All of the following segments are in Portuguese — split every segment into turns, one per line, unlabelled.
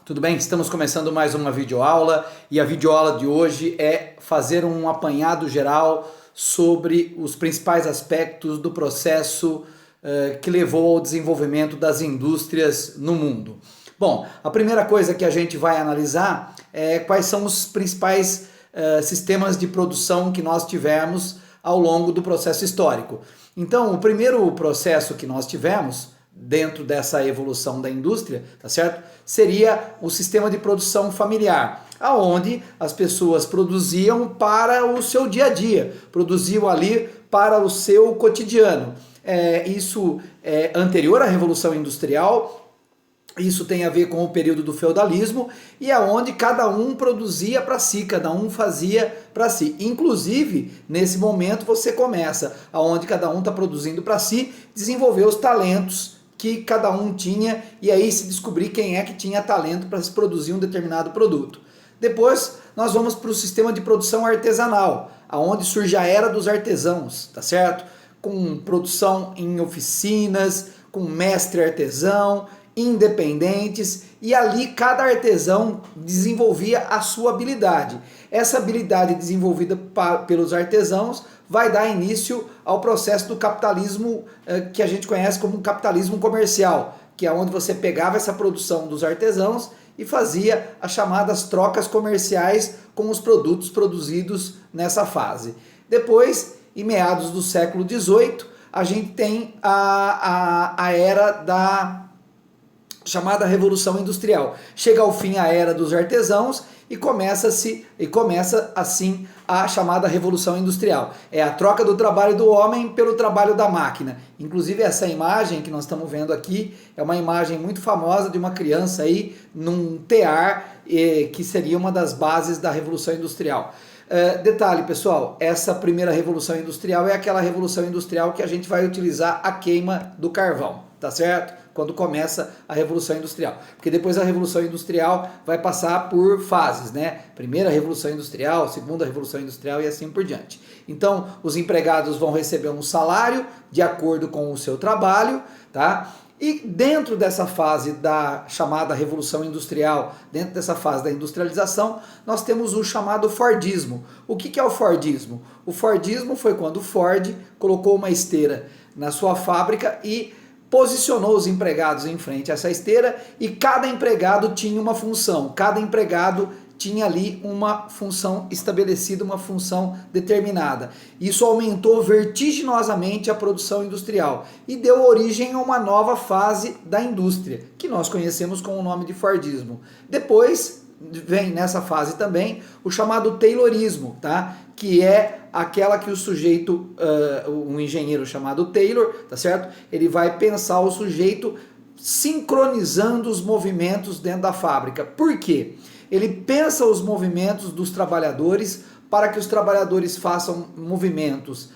Tudo bem? Estamos começando mais uma videoaula e a videoaula de hoje é fazer um apanhado geral sobre os principais aspectos do processo que levou ao desenvolvimento das indústrias no mundo. Bom, a primeira coisa que a gente vai analisar é quais são os principais sistemas de produção que nós tivemos ao longo do processo histórico. Então, o primeiro processo que nós tivemos dentro dessa evolução da indústria, tá certo? Seria o sistema de produção familiar, aonde as pessoas produziam para o seu dia a dia, produziam ali para o seu cotidiano. Isso é anterior à Revolução Industrial. Isso tem a ver com o período do feudalismo e aonde cada um produzia para si, cada um fazia para si. Inclusive, nesse momento você começa, aonde cada um está produzindo para si, desenvolver os talentos que cada um tinha e aí se descobrir quem é que tinha talento para se produzir um determinado produto. Depois nós vamos para o sistema de produção artesanal, aonde surge a era dos artesãos, tá certo? Com produção em oficinas, com mestre artesão, independentes, e ali cada artesão desenvolvia a sua habilidade. Essa habilidade desenvolvida pelos artesãos vai dar início ao processo do capitalismo que a gente conhece como capitalismo comercial, que é onde você pegava essa produção dos artesãos e fazia as chamadas trocas comerciais com os produtos produzidos nessa fase. Depois, em meados do século XVIII, a gente tem a era da chamada Revolução Industrial. Chega ao fim a era dos artesãos e começa assim a chamada Revolução Industrial. É a troca do trabalho do homem pelo trabalho da máquina. Inclusive essa imagem que nós estamos vendo aqui é uma imagem muito famosa de uma criança aí num tear, que seria uma das bases da Revolução Industrial. Detalhe, pessoal, essa primeira Revolução Industrial é aquela Revolução Industrial que a gente vai utilizar a queima do carvão, tá certo? Quando começa a Revolução Industrial. Porque depois a Revolução Industrial vai passar por fases, né? Primeira Revolução Industrial, segunda Revolução Industrial e assim por diante. Então, os empregados vão receber um salário de acordo com o seu trabalho, tá? E dentro dessa fase da chamada Revolução Industrial, dentro dessa fase da industrialização, nós temos o chamado Fordismo. O que é o Fordismo? O Fordismo foi quando o Ford colocou uma esteira na sua fábrica e posicionou os empregados em frente a essa esteira e cada empregado tinha uma função, cada empregado tinha ali uma função estabelecida, uma função determinada. Isso aumentou vertiginosamente a produção industrial e deu origem a uma nova fase da indústria, que nós conhecemos com o nome de Fordismo. Depois vem nessa fase também o chamado Taylorismo, tá? Que é aquela que o sujeito, um engenheiro chamado Taylor, tá certo? Ele vai pensar o sujeito sincronizando os movimentos dentro da fábrica. Por quê? Ele pensa os movimentos dos trabalhadores para que os trabalhadores façam movimentos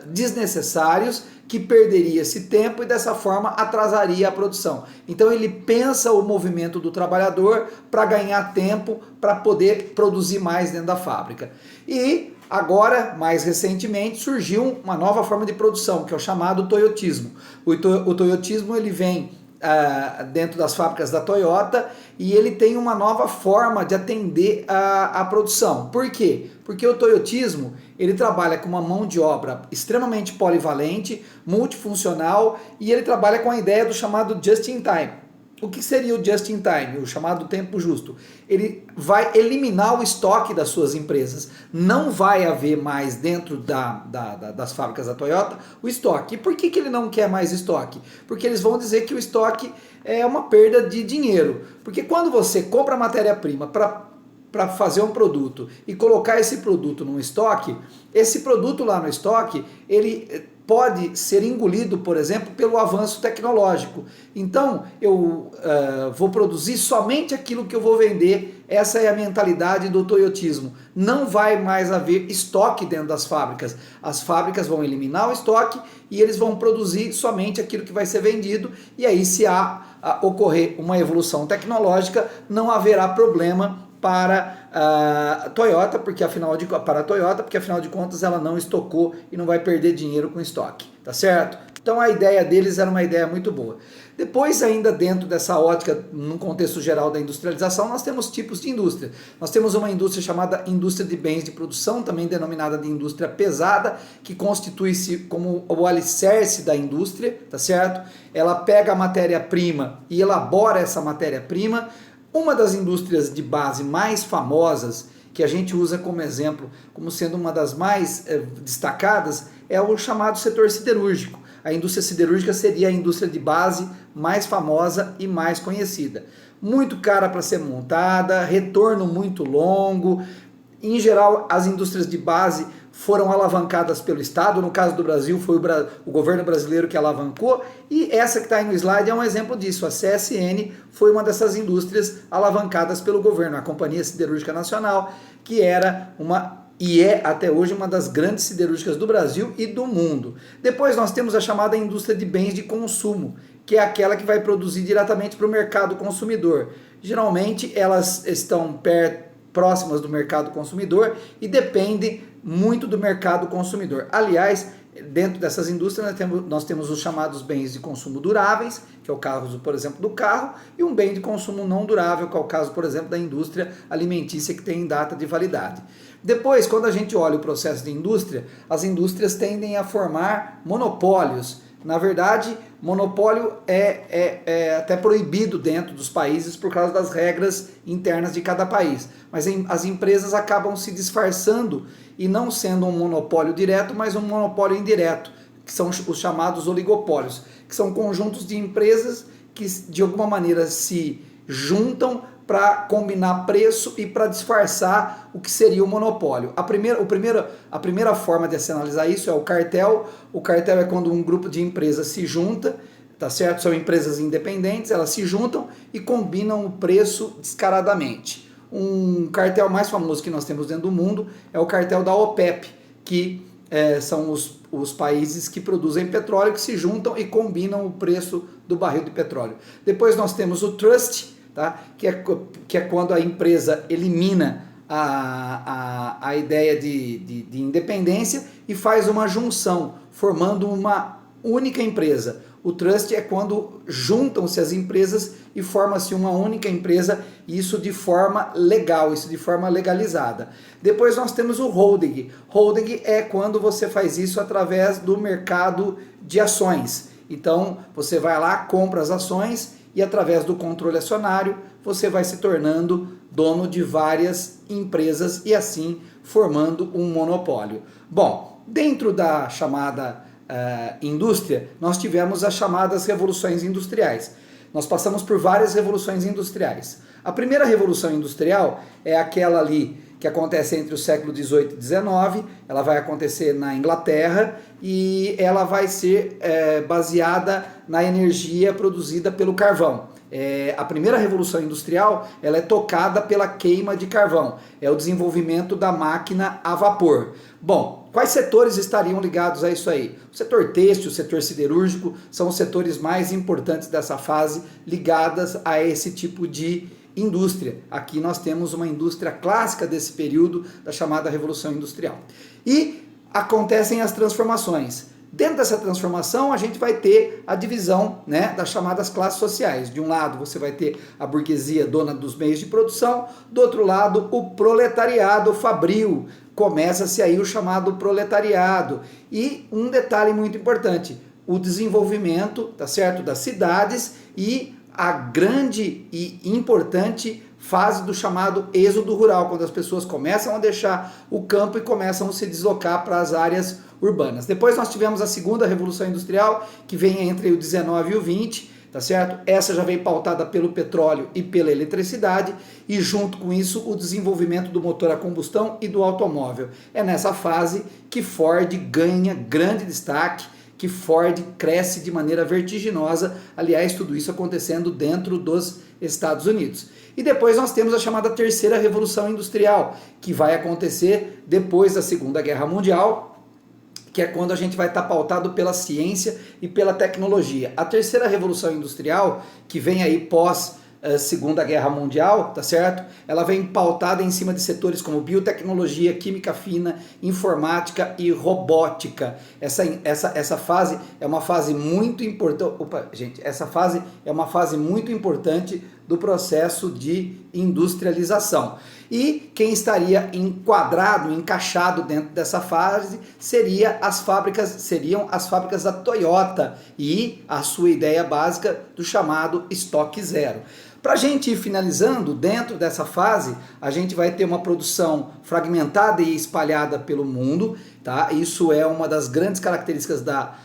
desnecessários, que perderia esse tempo e dessa forma atrasaria a produção. Então ele pensa o movimento do trabalhador para ganhar tempo, para poder produzir mais dentro da fábrica. E agora, mais recentemente, surgiu uma nova forma de produção, que é o chamado toyotismo. O toyotismo ele vem dentro das fábricas da Toyota e ele tem uma nova forma de atender a produção. Por quê? Porque o toyotismo ele trabalha com uma mão de obra extremamente polivalente, multifuncional e ele trabalha com a ideia do chamado just in time. O que seria o just in time, o chamado tempo justo? Ele vai eliminar o estoque das suas empresas. Não vai haver mais dentro das fábricas da Toyota o estoque. E por que ele não quer mais estoque? Porque eles vão dizer que o estoque é uma perda de dinheiro. Porque quando você compra matéria-prima para fazer um produto e colocar esse produto num estoque, esse produto lá no estoque, ele pode ser engolido, por exemplo, pelo avanço tecnológico. Então, eu vou produzir somente aquilo que eu vou vender. Essa é a mentalidade do toyotismo. Não vai mais haver estoque dentro das fábricas. As fábricas vão eliminar o estoque e eles vão produzir somente aquilo que vai ser vendido. E aí, se ocorrer uma evolução tecnológica, não haverá problema para a Toyota, porque afinal de contas ela não estocou e não vai perder dinheiro com estoque, tá certo? Então a ideia deles era uma ideia muito boa. Depois, ainda dentro dessa ótica, num contexto geral da industrialização, nós temos tipos de indústria. Nós temos uma indústria chamada indústria de bens de produção, também denominada de indústria pesada, que constitui-se como o alicerce da indústria, tá certo? Ela pega a matéria-prima e elabora essa matéria-prima. Uma das indústrias de base mais famosas, que a gente usa como exemplo, como sendo uma das mais destacadas, é o chamado setor siderúrgico. A indústria siderúrgica seria a indústria de base mais famosa e mais conhecida. Muito cara para ser montada, retorno muito longo. Em geral, as indústrias de base foram alavancadas pelo Estado. No caso do Brasil, foi o governo brasileiro que alavancou. E essa que está aí no slide é um exemplo disso. A CSN foi uma dessas indústrias alavancadas pelo governo, a Companhia Siderúrgica Nacional, que era e é até hoje uma das grandes siderúrgicas do Brasil e do mundo. Depois nós temos a chamada indústria de bens de consumo, que é aquela que vai produzir diretamente para o mercado consumidor. Geralmente elas estão próximas do mercado consumidor e dependem muito do mercado consumidor. Aliás, dentro dessas indústrias nós temos os chamados bens de consumo duráveis, que é o caso, por exemplo, do carro, e um bem de consumo não durável, que é o caso, por exemplo, da indústria alimentícia, que tem data de validade. Depois, quando a gente olha o processo de indústria, as indústrias tendem a formar monopólios. Na verdade, monopólio é até proibido dentro dos países por causa das regras internas de cada país. Mas as empresas acabam se disfarçando e não sendo um monopólio direto, mas um monopólio indireto, que são os chamados oligopólios, que são conjuntos de empresas que de alguma maneira se juntam para combinar preço e para disfarçar o que seria o monopólio. A primeira forma de se analisar isso é o cartel. O cartel é quando um grupo de empresas se junta, tá certo? São empresas independentes, elas se juntam e combinam o preço descaradamente. Um cartel mais famoso que nós temos dentro do mundo é o cartel da OPEP, que são os países que produzem petróleo, que se juntam e combinam o preço do barril de petróleo. Depois nós temos o trust, tá? que é quando a empresa elimina a ideia de independência e faz uma junção, formando uma única empresa. O trust é quando juntam-se as empresas e forma-se uma única empresa, isso de forma legal, isso de forma legalizada. Depois nós temos o holding. Holding é quando você faz isso através do mercado de ações. Então você vai lá, compra as ações e através do controle acionário você vai se tornando dono de várias empresas e assim formando um monopólio. Bom, dentro da chamada indústria, nós tivemos as chamadas revoluções industriais. Nós passamos por várias revoluções industriais. A primeira revolução industrial é aquela ali que acontece entre o século XVIII e XIX, ela vai acontecer na Inglaterra e ela vai ser baseada na energia produzida pelo carvão. A primeira revolução industrial ela é tocada pela queima de carvão, é o desenvolvimento da máquina a vapor. Bom, quais setores estariam ligados a isso aí? O setor têxtil, o setor siderúrgico são os setores mais importantes dessa fase ligadas a esse tipo de indústria. Aqui nós temos uma indústria clássica desse período da chamada Revolução Industrial. E acontecem as transformações. Dentro dessa transformação, a gente vai ter a divisão, né, das chamadas classes sociais. De um lado, você vai ter a burguesia dona dos meios de produção, do outro lado, o proletariado fabril. Começa-se aí o chamado proletariado. E um detalhe muito importante, o desenvolvimento, tá certo, das cidades e a grande e importante fase do chamado êxodo rural, quando as pessoas começam a deixar o campo e começam a se deslocar para as áreas urbanas. Depois nós tivemos a segunda revolução industrial, que vem entre o 19 e o 20, tá certo? Essa já veio pautada pelo petróleo e pela eletricidade, e junto com isso o desenvolvimento do motor a combustão e do automóvel. É nessa fase que Ford ganha grande destaque, que Ford cresce de maneira vertiginosa, aliás, tudo isso acontecendo dentro dos Estados Unidos. E depois nós temos a chamada terceira revolução industrial, que vai acontecer depois da Segunda Guerra Mundial, que é quando a gente vai estar pautado pela ciência e pela tecnologia. A terceira revolução industrial, que vem aí pós Segunda Guerra Mundial, tá certo? Ela vem pautada em cima de setores como biotecnologia, química fina, informática e robótica. Essa fase é uma fase muito importante. Opa, gente, essa fase é uma fase muito importante do processo de industrialização. E quem estaria enquadrado, encaixado dentro dessa fase seriam as fábricas da Toyota e a sua ideia básica do chamado estoque zero. Para a gente ir finalizando, dentro dessa fase, a gente vai ter uma produção fragmentada e espalhada pelo mundo, tá? Isso é uma das grandes características da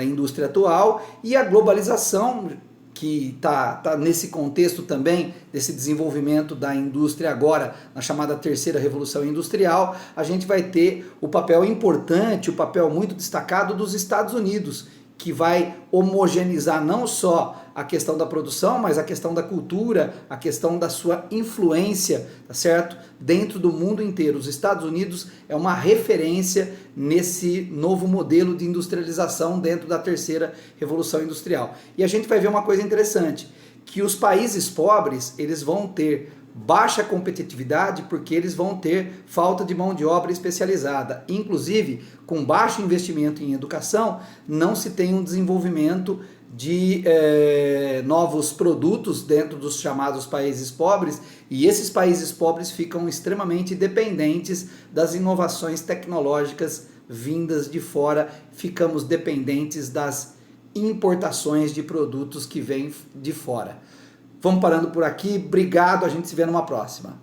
indústria atual, e a globalização, que tá nesse contexto também, desse desenvolvimento da indústria agora, na chamada terceira revolução industrial, a gente vai ter o papel importante, o papel muito destacado dos Estados Unidos, que vai homogeneizar não só a questão da produção, mas a questão da cultura, a questão da sua influência, tá certo? Dentro do mundo inteiro. Os Estados Unidos é uma referência nesse novo modelo de industrialização dentro da terceira revolução industrial. E a gente vai ver uma coisa interessante, que os países pobres, eles vão ter baixa competitividade porque eles vão ter falta de mão de obra especializada. Inclusive, com baixo investimento em educação, não se tem um desenvolvimento de novos produtos dentro dos chamados países pobres, e esses países pobres ficam extremamente dependentes das inovações tecnológicas vindas de fora, ficamos dependentes das importações de produtos que vêm de fora. Vamos parando por aqui, obrigado, a gente se vê numa próxima.